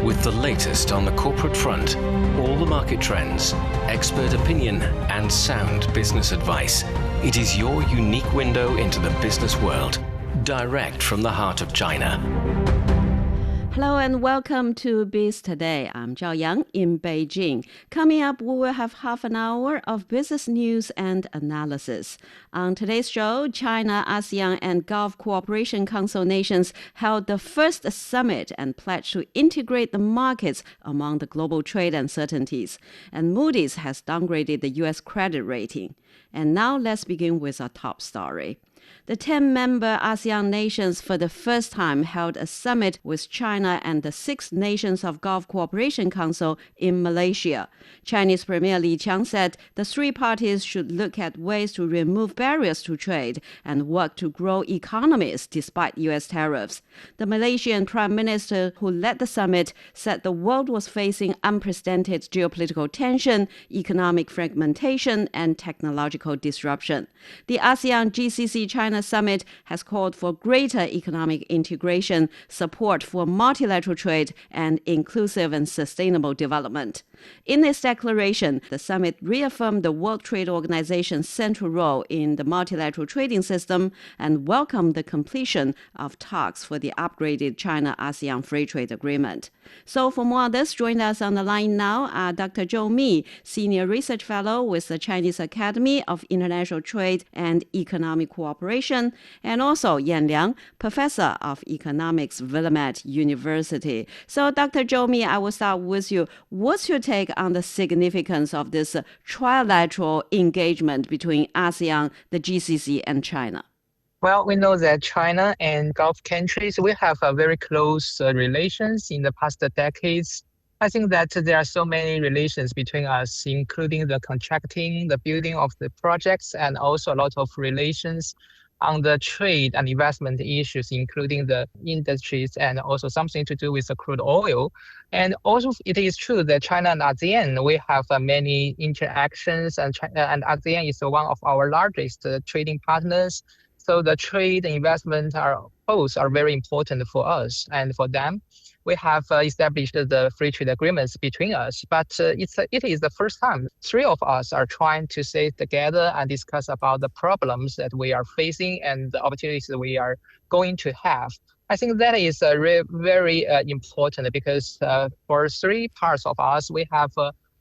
With the latest on the corporate front, all the market trends, expert opinion, and sound business advice. It is your unique window into the business world, direct from the heart of China. Hello and welcome to Biz Today. I'm Zhao Yang in Beijing. Coming up, we will have half an hour of business news and analysis. On today's show, China, ASEAN, and Gulf Cooperation Council nations held the first summit and pledged to integrate the markets among the global trade uncertainties. And Moody's has downgraded the U.S. credit rating. And now let's begin with our top story. The 10-member ASEAN nations for the first time held a summit with China and the 6 nations of Gulf Cooperation Council in Malaysia. Chinese Premier Li Qiang said the 3 parties should look at ways to remove barriers to trade and work to grow economies despite U.S. tariffs. The Malaysian Prime Minister who led the summit said the world was facing unprecedented geopolitical tension, economic fragmentation, and technological disruption. The ASEAN-GCC China Summit has called for greater economic integration, support for multilateral trade, and inclusive and sustainable development. In its declaration, the summit reaffirmed the World Trade Organization's central role in the multilateral trading system and welcomed the completion of talks for the upgraded China-ASEAN Free Trade Agreement. So for more on this, join us on the line now Dr. Zhou Mi, Senior Research Fellow with the Chinese Academy of International Trade and Economic Cooperation, and also Yan Liang, Professor of Economics, Willamette University. So Dr. Zhou Mi, I will start with you. What's your take on the significance of this trilateral engagement between ASEAN, the GCC, and China? Well, we know that China and Gulf countries, we have a very close relations in the past decades. I think that there are so many relations between us, including the contracting, the building of the projects, and also a lot of relations on the trade and investment issues, including the industries and also something to do with the crude oil. And also it is true that China and ASEAN, we have many interactions, and ASEAN is one of our largest trading partners. So the trade and investment are very important for us and for them. We have established the free trade agreements between us, but it is the first time 3 of us are trying to sit together and discuss about the problems that we are facing and the opportunities that we are going to have. I think that is very important because for 3 parts of us, we have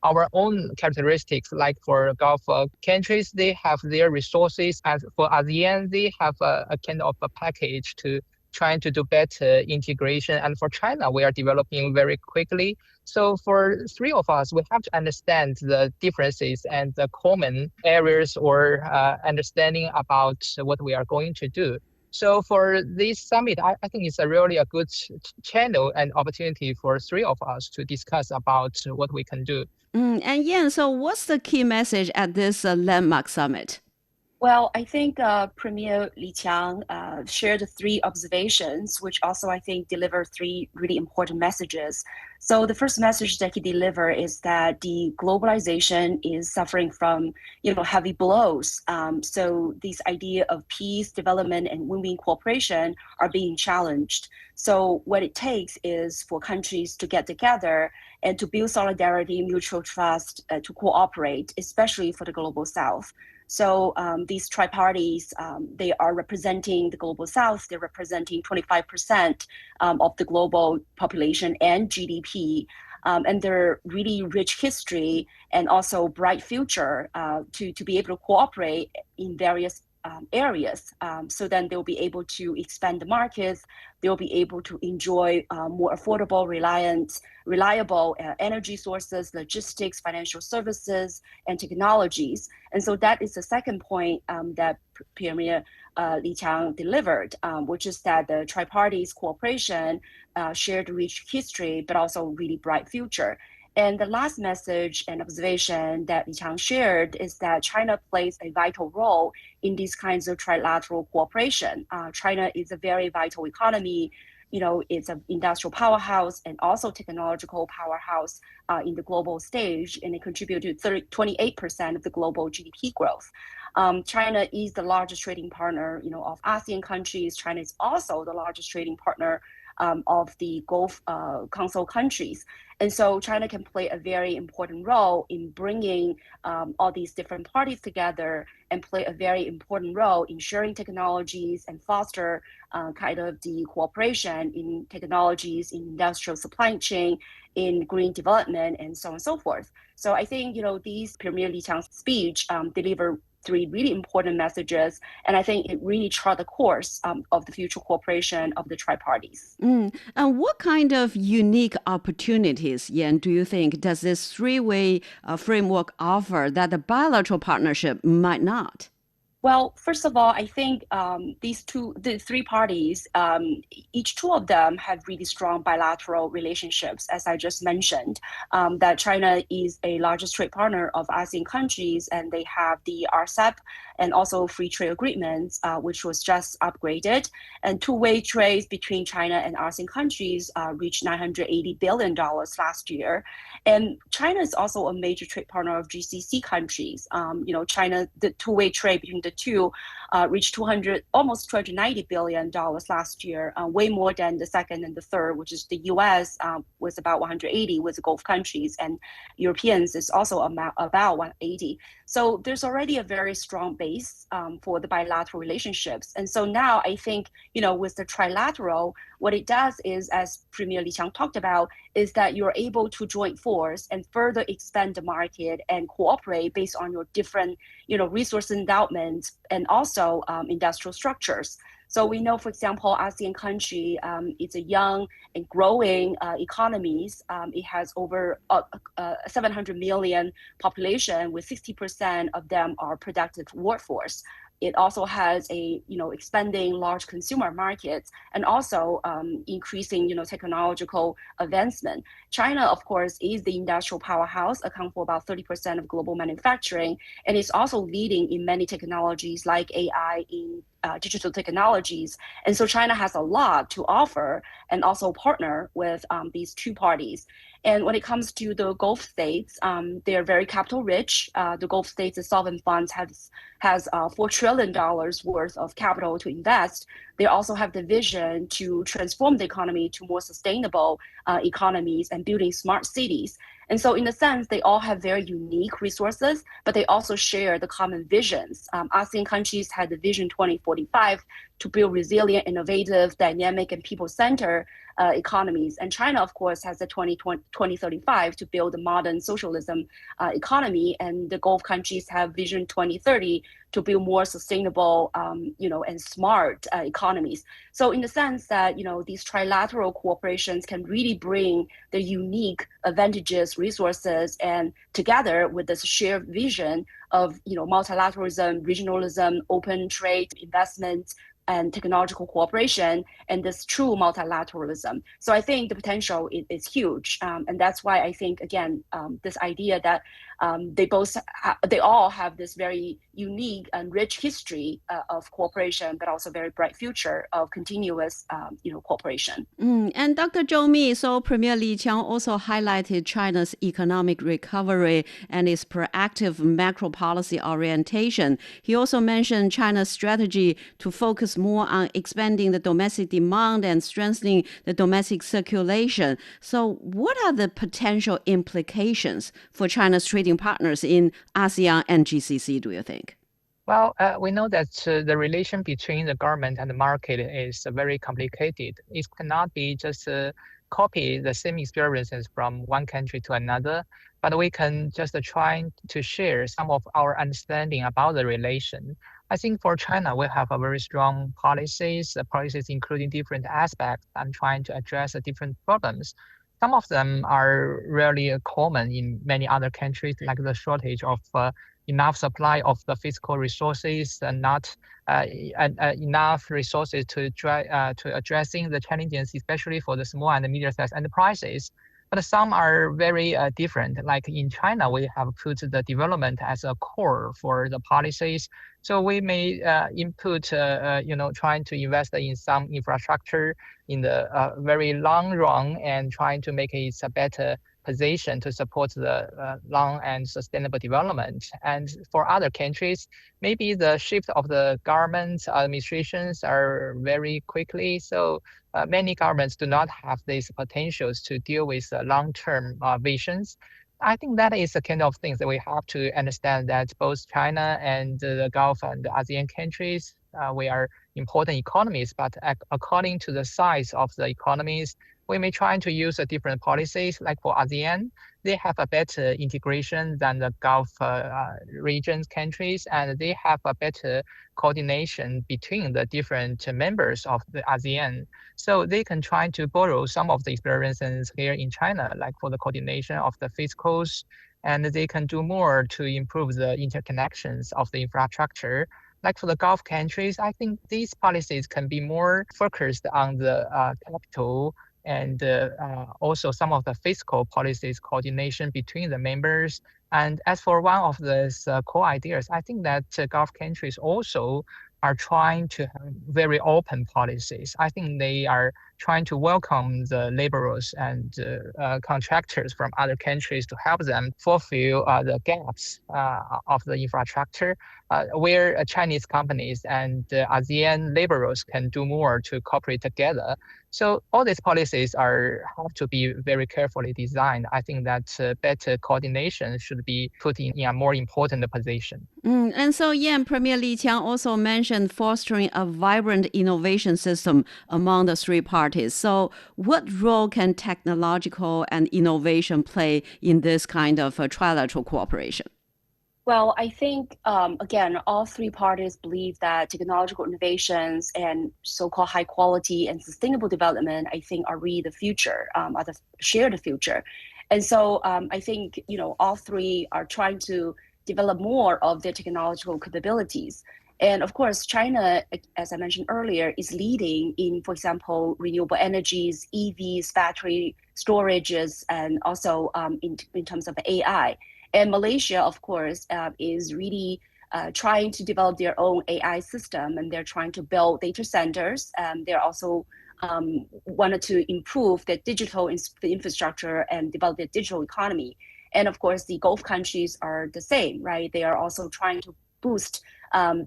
our own characteristics. Like for Gulf countries, they have their resources, and for ASEAN, they have a kind of a package to trying to do better integration. And for China, we are developing very quickly. So for 3 of us, we have to understand the differences and the common areas or understanding about what we are going to do. So for this summit, I think it's really a good channel and opportunity for 3 of us to discuss about what we can do. And Yan, so what's the key message at this landmark summit? Well, I think Premier Li Qiang shared 3 observations, which also I think deliver 3 really important messages. So the first message that he delivered is that the globalization is suffering from, heavy blows. So this idea of peace, development, and win-win cooperation are being challenged. So what it takes is for countries to get together and to build solidarity, mutual trust, to cooperate, especially for the global South. So these tri-parties, they are representing the global South. They're representing 25% of the global population and GDP. And their really rich history and also bright future to be able to cooperate in various areas. So then they'll be able to expand the markets. They'll be able to enjoy more affordable, reliable energy sources, logistics, financial services, and technologies. And so that is the second point that Premier Li Qiang delivered, which is that the tri-parties cooperation shared rich history, but also really bright future. And the last message and observation that Li Qiang shared is that China plays a vital role in these kinds of trilateral cooperation. China is a very vital economy. It's an industrial powerhouse and also technological powerhouse in the global stage, and it contributed to 28% of the global GDP growth. China is the largest trading partner, of ASEAN countries. China is also the largest trading partner of the Gulf Council countries. And so China can play a very important role in bringing all these different parties together and play a very important role in sharing technologies and foster kind of the cooperation in technologies, in industrial supply chain, in green development, and so on and so forth. So I think, these Premier Li Qiang's speech deliver three really important messages, and I think it really chart the course of the future cooperation of the tri-parties. And what kind of unique opportunities, Yan, do you think does this three-way framework offer that the bilateral partnership might not? Well, first of all, I think the three parties, each two of them have really strong bilateral relationships, as I just mentioned, that China is a largest trade partner of ASEAN countries, and they have the RCEP and also free trade agreements, which was just upgraded. And two-way trades between China and ASEAN countries reached $980 billion last year. And China is also a major trade partner of GCC countries. China, the two-way trade between the two reached almost $290 billion last year, way more than the second and the third, which is the US was about 180 with the Gulf countries, and Europeans is also about 180. So there's already a very strong base for the bilateral relationships. And so now I think, with the trilateral, what it does is, as Premier Li Qiang talked about, is that you're able to join force and further expand the market and cooperate based on your different, resource endowments and also industrial structures. So we know, for example, ASEAN country, it's a young and growing economies. It has over 700 million population, with 60% of them are productive workforce. It also has a expanding large consumer markets and also increasing technological advancement. China, of course, is the industrial powerhouse, account for about 30% of global manufacturing, and is also leading in many technologies like AI, in digital technologies. And so China has a lot to offer and also partner with these two parties. And when it comes to the Gulf states, they are very capital rich. The Gulf states, the sovereign funds has $4 trillion worth of capital to invest. They also have the vision to transform the economy to more sustainable economies and building smart cities. And so in a sense, they all have very unique resources, but they also share the common visions. ASEAN countries had the Vision 2045 to build resilient, innovative, dynamic, and people-centered economies. And China, of course, has the 2035 to build a modern socialism economy. And the Gulf countries have Vision 2030 to build more sustainable, and smart economies. So in the sense that, these trilateral cooperations can really bring the unique advantages, resources, and together with this shared vision of, multilateralism, regionalism, open trade, investment, and technological cooperation, and this true multilateralism. So I think the potential is huge, and that's why I think, again, this idea that they all have this very unique and rich history of cooperation, but also very bright future of continuous, cooperation. And Dr. Zhou Mi, so Premier Li Qiang also highlighted China's economic recovery and its proactive macro policy orientation. He also mentioned China's strategy to focus more on expanding the domestic demand and strengthening the domestic circulation. So what are the potential implications for China's trading partners in ASEAN and GCC, do you think? Well, we know that the relation between the government and the market is very complicated. It cannot be just copy the same experiences from one country to another, but we can just try to share some of our understanding about the relation. I think for China, we have a very strong policies including different aspects and trying to address the different problems. Some of them are really common in many other countries, like the shortage of enough supply of the physical resources and not enough resources to addressing the challenges, especially for the small and medium-sized enterprises. But some are very different. Like in China, we have put the development as a core for the policies. So we may input, trying to invest in some infrastructure in the very long run and trying to make it a better position to support the long and sustainable development. And for other countries, maybe the shift of the government administrations are very quickly. So many governments do not have these potentials to deal with long-term visions. I think that is the kind of things that we have to understand that both China and the Gulf and the ASEAN countries, we are important economies, but according to the size of the economies, we may try to use different policies. Like for ASEAN, they have a better integration than the Gulf regions countries, and they have a better coordination between the different members of the ASEAN. So they can try to borrow some of the experiences here in China, like for the coordination of the fiscals, and they can do more to improve the interconnections of the infrastructure. Like for the Gulf countries, I think these policies can be more focused on the capital and also some of the fiscal policies coordination between the members. And as for one of these core ideas, I think that Gulf countries also are trying to have very open policies. I think they are trying to welcome the laborers and contractors from other countries to help them fulfill the gaps of the infrastructure, where Chinese companies and ASEAN laborers can do more to cooperate together. So all these policies have to be very carefully designed. I think that better coordination should be put in a more important position. And so, Premier Li Qiang also mentioned fostering a vibrant innovation system among the three parties. So what role can technological and innovation play in this kind of trilateral cooperation? Well, I think, again, all three parties believe that technological innovations and so-called high quality and sustainable development, I think, are really the future, are the shared future. And so I think, all three are trying to develop more of their technological capabilities. And of course, China, as I mentioned earlier, is leading in, for example, renewable energies, EVs, battery storages, and also in terms of AI. And Malaysia, of course, is really trying to develop their own AI system, and they're trying to build data centers. They're also wanted to improve their digital infrastructure and develop their digital economy. And of course, the Gulf countries are the same, right? They are also trying to boost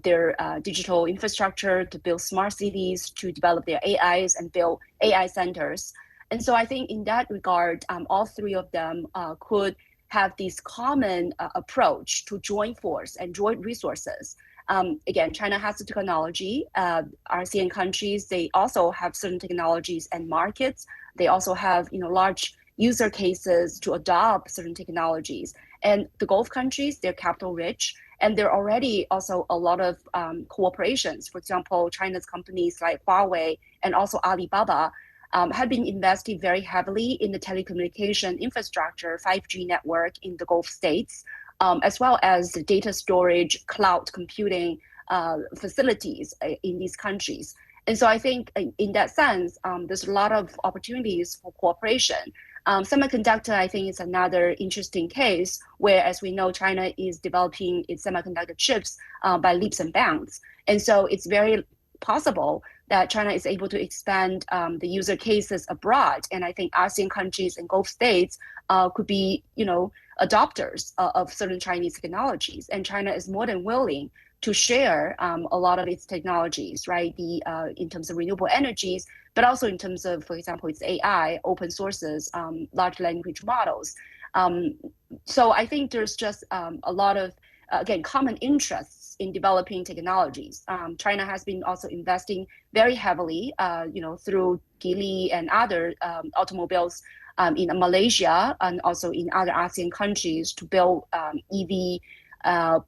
their digital infrastructure, to build smart cities, to develop their AIs and build AI centers. And so I think in that regard, all three of them could have this common approach to join force and join resources. Again, China has the technology. ASEAN countries, they also have certain technologies and markets. They also have large user cases to adopt certain technologies. And the Gulf countries, they're capital rich, and there are already also a lot of cooperations. For example, China's companies like Huawei and also Alibaba have been investing very heavily in the telecommunication infrastructure, 5G network in the Gulf states, as well as the data storage, cloud computing facilities in these countries. And so I think in that sense, there's a lot of opportunities for cooperation. Semiconductor, I think, is another interesting case where, as we know, China is developing its semiconductor chips by leaps and bounds. And so it's very possible that China is able to expand the user cases abroad. And I think ASEAN countries and Gulf states could be, adopters of certain Chinese technologies. And China is more than willing to share a lot of its technologies, right? In terms of renewable energies, but also in terms of, for example, its AI, open sources, large language models. So I think there's just a lot of, again, common interests in developing technologies. China has been also investing very heavily, through Geely and other automobiles in Malaysia and also in other ASEAN countries to build EV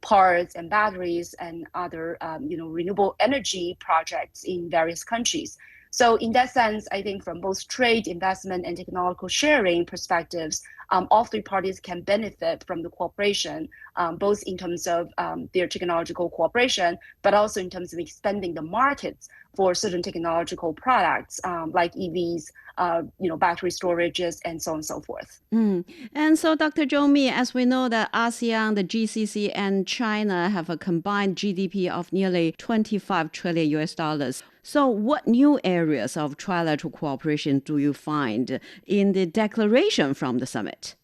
parts and batteries and other renewable energy projects in various countries. So in that sense, I think from both trade, investment, and technological sharing perspectives, all three parties can benefit from the cooperation, both in terms of their technological cooperation, but also in terms of expanding the markets for certain technological products like EVs, battery storages, and so on and so forth. And so, Dr. Zhou Mi, as we know that ASEAN, the GCC, and China have a combined GDP of nearly $25 trillion. So what new areas of trilateral cooperation do you find in the declaration from the summit?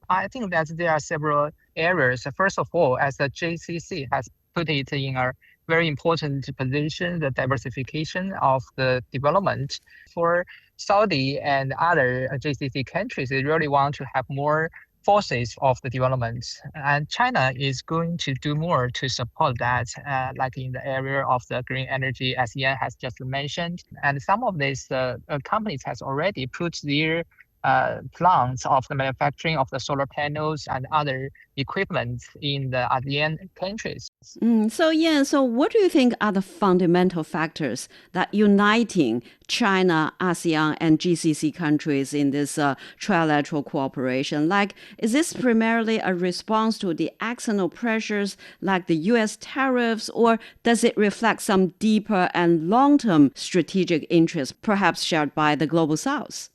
I think that there are several areas. First of all, as the GCC has put it in a very important position, the diversification of the development. For Saudi and other GCC countries, they really want to have more forces of the development. And China is going to do more to support that, like in the area of the green energy, as Yan has just mentioned. And some of these companies has already put their plants of the manufacturing of the solar panels and other equipment in the ASEAN countries. So what do you think are the fundamental factors that uniting China, ASEAN, and GCC countries in this trilateral cooperation? Like, is this primarily a response to the external pressures like the U.S. tariffs, or does it reflect some deeper and long-term strategic interests, perhaps shared by the Global South?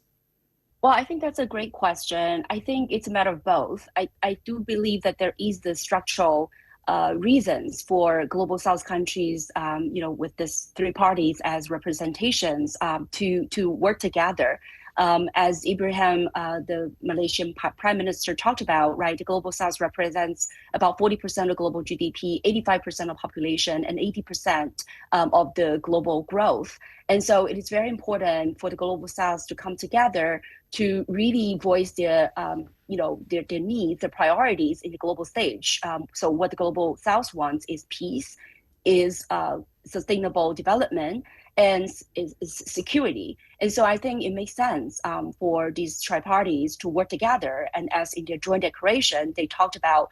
Well, I think that's a great question. I think it's a matter of both. I do believe that there is the structural reasons for Global South countries, with these three parties as representations to work together. As Ibrahim, the Malaysian Prime Minister, talked about, right, the Global South represents about 40% of global GDP, 85% of population, and 80% of the global growth. And so it is very important for the Global South to come together to really voice their needs, their priorities in the global stage. So what the Global South wants is peace, is sustainable development, and is security. And so I think it makes sense for these tri-parties to work together. And as in their joint declaration, they talked about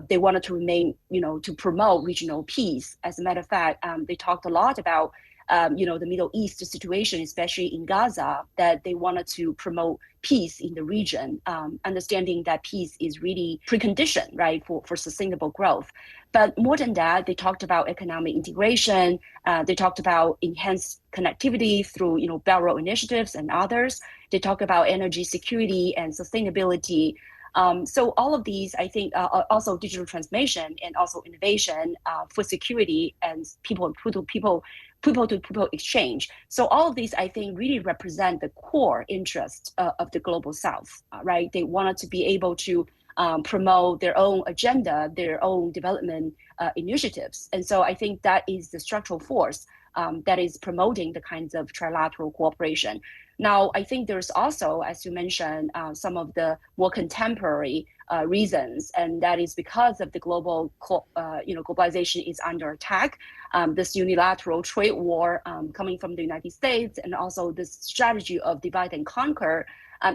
they wanted to remain, to promote regional peace. As a matter of fact, they talked a lot about the Middle East situation, especially in Gaza, that they wanted to promote peace in the region, understanding that peace is really precondition, right, for sustainable growth. But more than that, they talked about economic integration. They talked about enhanced connectivity through, Belt Road initiatives and others. They talk about energy security and sustainability. So all of these, I think, also digital transformation and also innovation for security and people to people exchange. So all of these, I think, really represent the core interest of the Global South, right? They wanted to be able to promote their own agenda, their own development initiatives. And so I think that is the structural force that is promoting the kinds of trilateral cooperation. Now, I think there's also, as you mentioned, some of the more contemporary reasons, and that is because of the globalization is under attack. This unilateral trade war coming from the United States, and also this strategy of divide and conquer,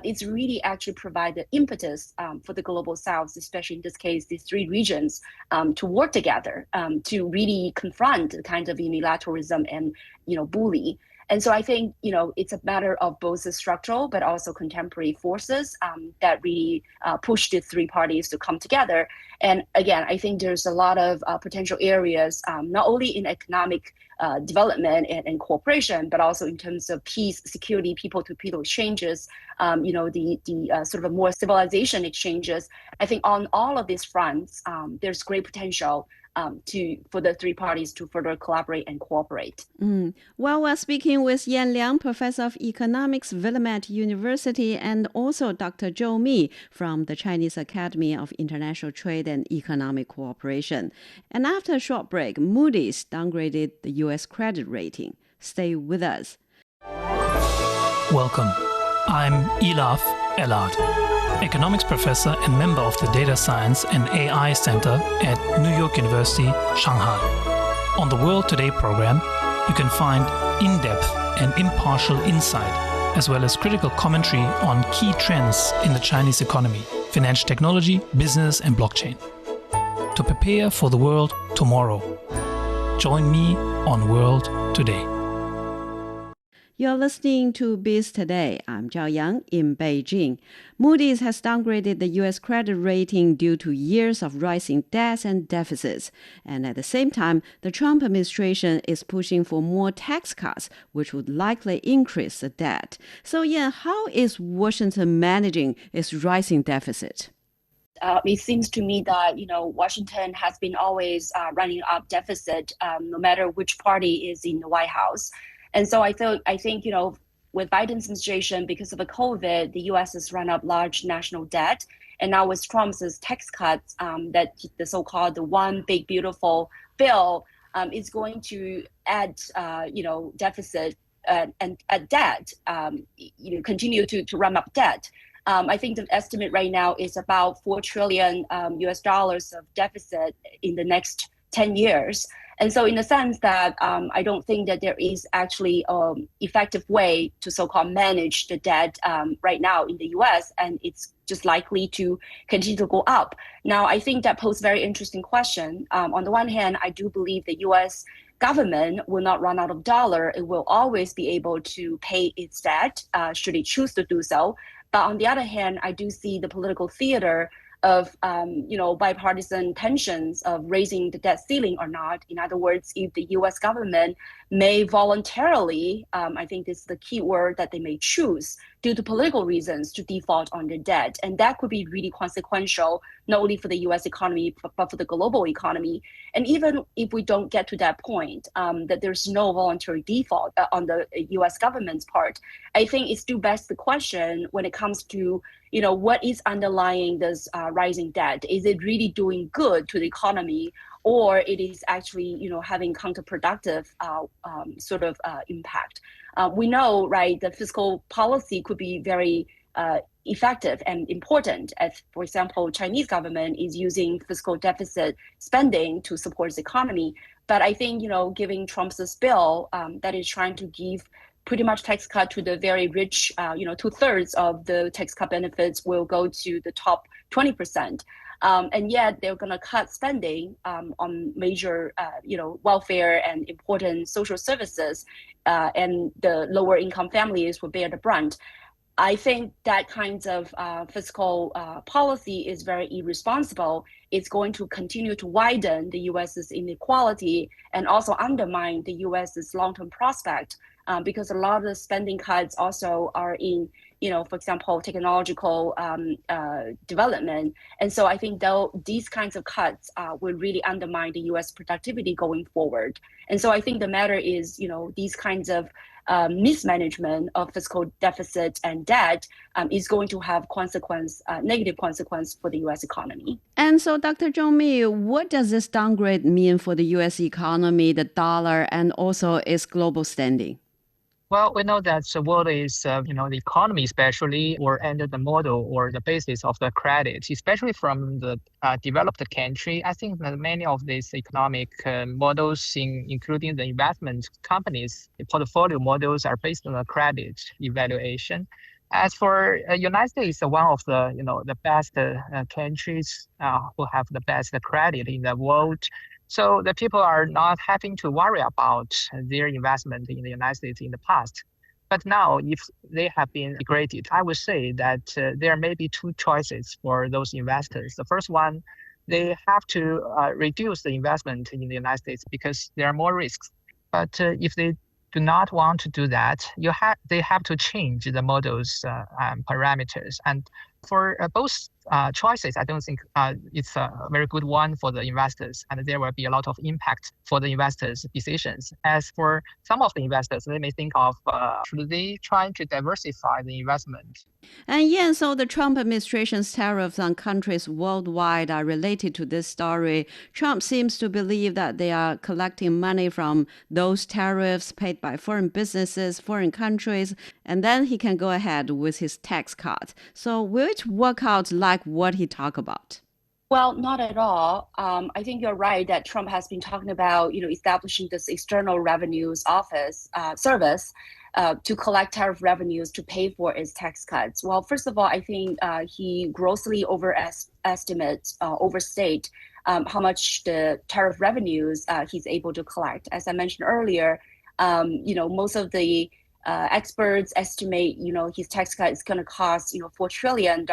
it's really actually provided impetus for the Global South, especially in this case, these three regions, to work together to really confront the kind of unilateralism and bully. And so I think, it's a matter of both the structural but also contemporary forces that really push the three parties to come together. And again, I think there's a lot of potential areas, not only in economic development and cooperation, but also in terms of peace, security, people-to-people exchanges, the sort of more civilization exchanges. I think on all of these fronts, there's great potential for the three parties to further collaborate and cooperate. Well, we're speaking with Yan Liang, Professor of Economics, Willamette University, and also Dr. Zhou Mi from the Chinese Academy of International Trade and Economic Cooperation. And after a short break, Moody's downgraded the U.S. credit rating. Stay with us. Welcome. I'm Elaf Elad, economics professor and member of the Data Science and AI Center at New York University, Shanghai. On the World Today program, you can find in-depth and impartial insight, as well as critical commentary on key trends in the Chinese economy, financial technology, business, and blockchain. To prepare for the world tomorrow, join me on World Today. You're listening to Biz Today. I'm Zhao Yang in Beijing. Moody's has downgraded the U.S. credit rating due to years of rising debts and deficits. And at the same time, the Trump administration is pushing for more tax cuts, which would likely increase the debt. So, how is Washington managing its rising deficit? It seems to me that Washington has been always running up deficit, no matter which party is in the White House. And so I think with Biden's administration, because of the COVID, the U.S. has run up large national debt, and now with Trump's tax cuts, that the so-called the one big beautiful bill, is going to add, deficit and debt, continue to run up debt. I think the estimate right now is about $4 trillion US dollars of deficit in the next 10 years. And so in the sense that I don't think that there is actually an effective way to so-called manage the debt right now in the US, and it's just likely to continue to go up. Now, I think that poses a very interesting question. On the one hand, I do believe the US government will not run out of dollar. It will always be able to pay its debt should it choose to do so. But on the other hand, I do see the political theater of bipartisan tensions of raising the debt ceiling or not. In other words, if the U.S. government may voluntarily, I think this is the key word that they may choose due to political reasons to default on their debt. And that could be really consequential, not only for the U.S. economy, but for the global economy. And even if we don't get to that point, that there's no voluntary default on the U.S. government's part, I think it still begs the question when it comes to what is underlying this rising debt? Is it really doing good to the economy, or it is actually, having counterproductive impact? We know, right, the fiscal policy could be very effective and important. As, for example, Chinese government is using fiscal deficit spending to support its economy. But I think, giving Trump's bill that is trying to give pretty much tax cut to the very rich, 2/3 of the tax cut benefits will go to the top 20%. And yet they're going to cut spending on major, welfare and important social services, and the lower income families will bear the brunt. I think that kind of fiscal policy is very irresponsible. It's going to continue to widen the U.S.'s inequality and also undermine the U.S.'s long-term prospect, because a lot of the spending cuts also are in, for example, technological development. And so I think these kinds of cuts will really undermine the U.S. productivity going forward. And so I think the matter is, these kinds of mismanagement of fiscal deficit and debt is going to have negative consequence for the U.S. economy. And so, Dr. Zhongmi, what does this downgrade mean for the U.S. economy, the dollar, and also its global standing? Well, we know that the world is, the economy especially, or under the model or the basis of the credit, especially from the developed country. I think that many of these economic models, including the investment companies, the portfolio models, are based on a credit evaluation. As for United States, one of the best countries who have the best credit in the world. So the people are not having to worry about their investment in the United States in the past. But now, if they have been degraded, I would say that there may be two choices for those investors. The first one, they have to reduce the investment in the United States because there are more risks. But if they do not want to do that, they have to change the model's parameters. And for both choices, I don't think it's a very good one for the investors, and there will be a lot of impact for the investors' decisions. As for some of the investors, they may think of should they try to diversify the investment. And yeah, so the Trump administration's tariffs on countries worldwide are related to this story. Trump seems to believe that they are collecting money from those tariffs paid by foreign businesses, foreign countries, and then he can go ahead with his tax cut. So will it work out like what he talked about? Well, not at all. I think you're right that Trump has been talking about, establishing this external revenues service to collect tariff revenues to pay for its tax cuts. Well, first of all, I think he grossly overstate how much the tariff revenues he's able to collect. As I mentioned earlier, most of the experts estimate, his tax cut is going to cost, $4 trillion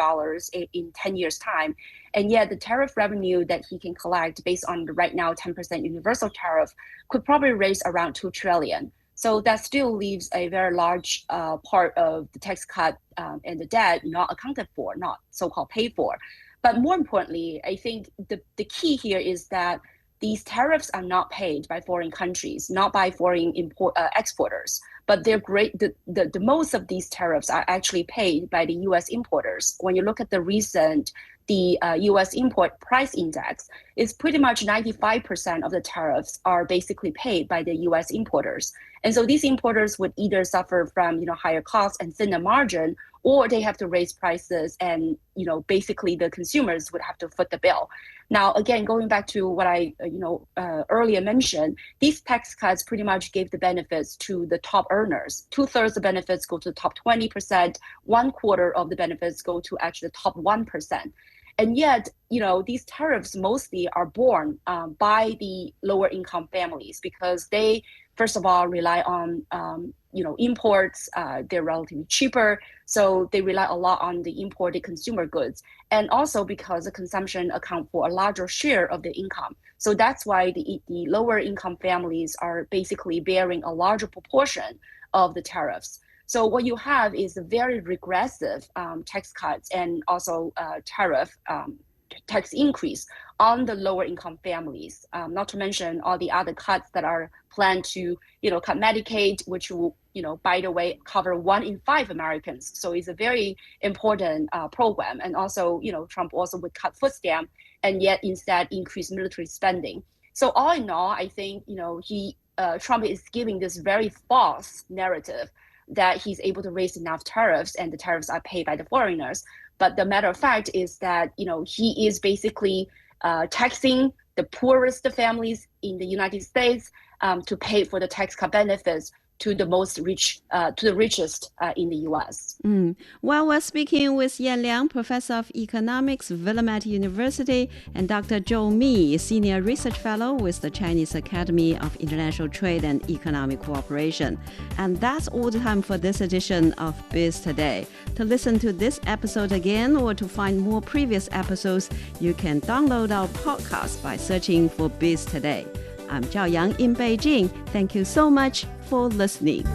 in 10 years' time. And yet the tariff revenue that he can collect based on the right now 10% universal tariff could probably raise around $2 trillion. So that still leaves a very large part of the tax cut and the debt not accounted for, not so-called paid for. But more importantly, I think the key here is that these tariffs are not paid by foreign countries, not by foreign exporters, but they're great. The most of these tariffs are actually paid by the U.S. importers. When you look at the recent U.S. import price index, it's pretty much 95% of the tariffs are basically paid by the U.S. importers. And so these importers would either suffer from higher costs and thinner margin, or they have to raise prices, and basically the consumers would have to foot the bill. Now, again, going back to what I earlier mentioned, these tax cuts pretty much gave the benefits to the top earners. 2/3 of the benefits go to the top 20%, 1/4 of the benefits go to actually the top 1%. And yet, these tariffs mostly are borne by the lower income families, because they, first of all, rely on imports. They're relatively cheaper, so they rely a lot on the imported consumer goods, and also because the consumption account for a larger share of the income. So that's why the lower income families are basically bearing a larger proportion of the tariffs. So what you have is a very regressive tax cuts and also tariff tax increase on the lower income families, not to mention all the other cuts that are planned to, cut Medicaid, which will, by the way, cover 1 in 5 Americans. So it's a very important program. And also, Trump also would cut food stamp and yet instead increase military spending. So all in all, I think, Trump is giving this very false narrative that he's able to raise enough tariffs and the tariffs are paid by the foreigners. But the matter of fact is that, he is basically taxing the poorest families in the United States to pay for the tax cut benefits to the richest in the U.S. Well, we're speaking with Yan Liang, Professor of Economics, Willamette University, and Dr. Zhou Mi, Senior Research Fellow with the Chinese Academy of International Trade and Economic Cooperation. And that's all the time for this edition of Biz Today. To listen to this episode again or to find more previous episodes, you can download our podcast by searching for Biz Today. I'm Zhao Yang in Beijing. Thank you so much for listening.